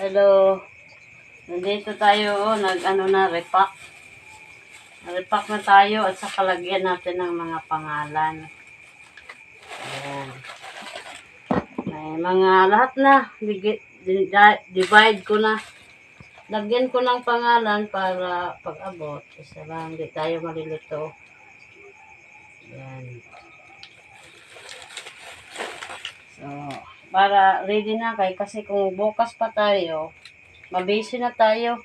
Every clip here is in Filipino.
Hello. Nandito tayo, repack. Repack na tayo at saka lagyan natin ng mga pangalan. Ayan. May mga lahat na. Divide ko na. Lagyan ko ng pangalan para pag-abot. Isa lang, hindi tayo malilito. Ayan. So, para ready na kasi kung bukas pa tayo, mabisi na tayo.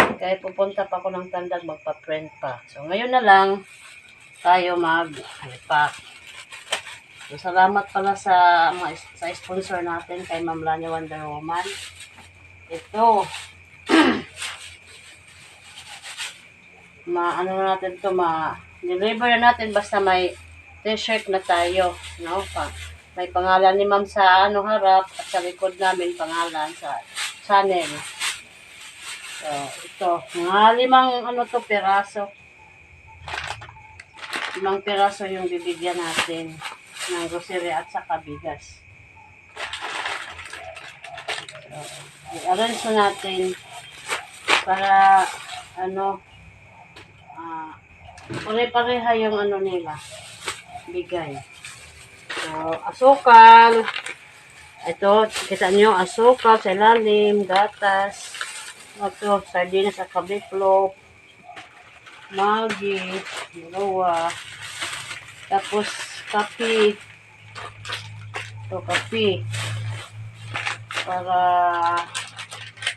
Kaya pupunta pa ako ng Tandag, magpa-print pa. So, ngayon na lang tayo mag-repack. So, salamat pala sa sponsor natin kay Ma'am Lanya Wonder Woman. Ito. Deliver na natin basta may t-shirt na tayo. No? May pangalan ni Ma'am sa harap at sa likod namin pangalan sa channel. So, ito. Mga limang piraso. 5 piraso yung bibigyan natin ng grocery at saka bigas. So, i-arrange na natin para pare-pareha yung nila bigay. So, asukal. Ito, kita nyo, asukal sa ilalim, gatas. Ito, sardinas sa kabiplop. Maggi, dalawa. Tapos, kape. Ito, kape. Para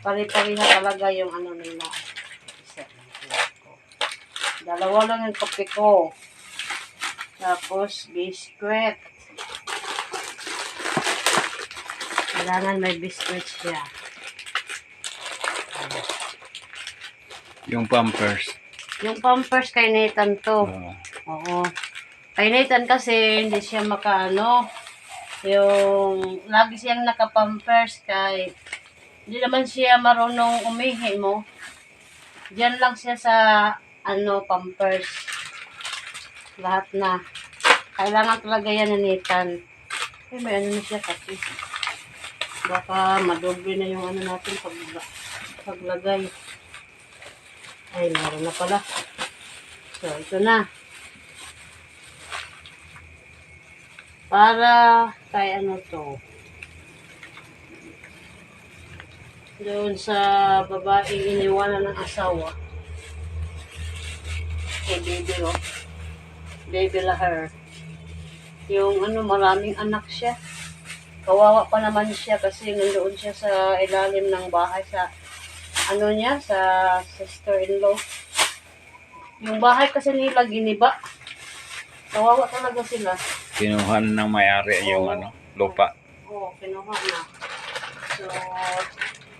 pare-pareha talaga yung nila. Dalawa lang yung kape ko. Tapos, biskwit. Kailangan may biscuit siya. Yung pampers. Yung pampers kay Nathan to. Oo. Kay Nathan kasi hindi siya yung lagi siyang nakapampers kay hindi naman siya marunong umihi mo. Diyan lang siya sa pampers. Lahat na. Kailangan talaga yan ni Nathan. Eh, may na siya kasi. Baka madoble na yung natin paglagay. Ay, meron na pala. So, ito na. Para kay doon sa babaeng iniwanan ng asawa. Kay baby, Baby Lahar. Yung maraming anak siya. Kawawa pa naman siya kasi nandoon siya sa ilalim ng bahay sa sa sister-in-law. Yung bahay kasi nila giniba. Kawawa talaga sila. Kinuha ng may-ari yung lupa. Oo, kinuha na. So,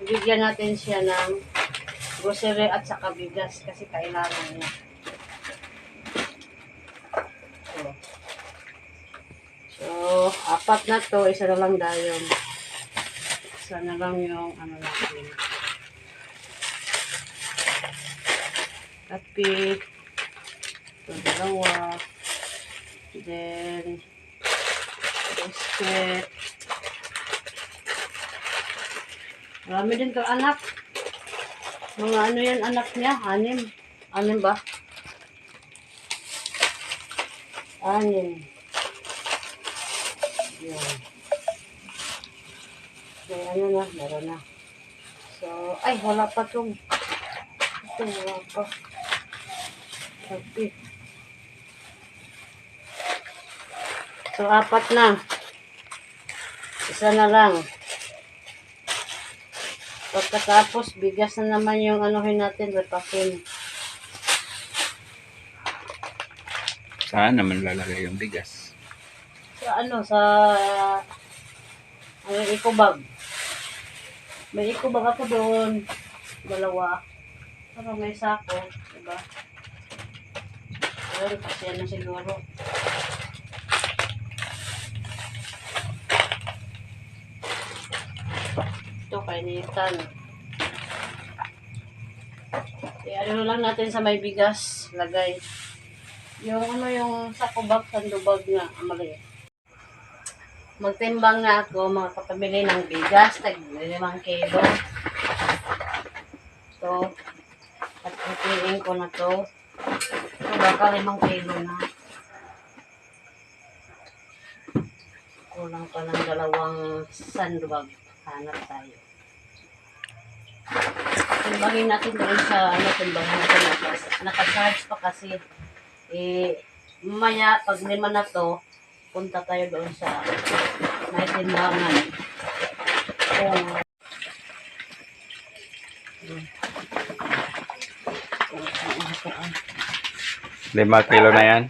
bigyan natin siya ng grocery at saka bigas kasi kailangan niya. So, 4 na to, isa na lang dayon. Isa na lang yung natin. Kape. Ito, 2. Then, biscuit. Marami din kang anak. Mga yan anak niya? 6. 6 ba? 6. Yan. May meron na. So, ay, wala pa itong. Ito, wala pa. Okay. So, 4 na. Isa na lang. Pagkatapos, bigas na naman yung natin, repakin. Saan naman lalagay yung bigas? Sa eco bag. May eco bag ako doon. 2. Pero may sako, diba? Pero kasi na siguro. Ito kay Nathan. Lang natin sa may bigas, lagay. Yung sako bag, sandubag nga, maliit. Magtimbang na ako, mga kapamili ng bigas, tag 5 kilo. to. At ipiin ko na to. So, baka 5 kilo na. Kulang pa ng 2 sandwag. Hanap tayo. Timbangin natin doon sa, timbangin natin naka-charge pa kasi. Mamaya, pag 5 na to, punta tayo doon sa may timbangan. Kung 5 kilo na yan.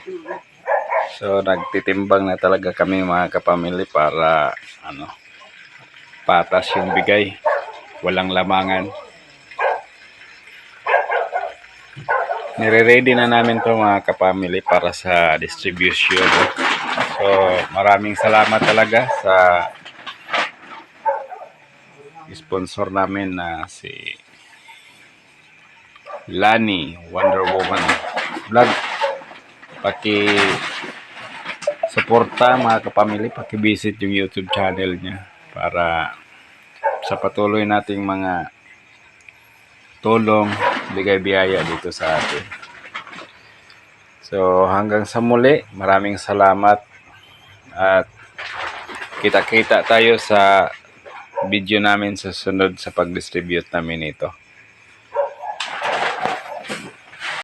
So, nagtitimbang na talaga kami mga kapamilya para patas yung bigay. Walang lamangan. Nire-ready na namin to mga kapamilya para sa distribution. So, maraming salamat talaga sa sponsor namin na si Lani Wonder Woman Vlog. Suporta mga kapamilya, paki-visit yung YouTube channel niya para sa patuloy nating mga tulong, bigay biyaya dito sa atin. So hanggang sa muli, maraming salamat at kita-kita tayo sa video namin sa sunod sa pag-distribute namin ito.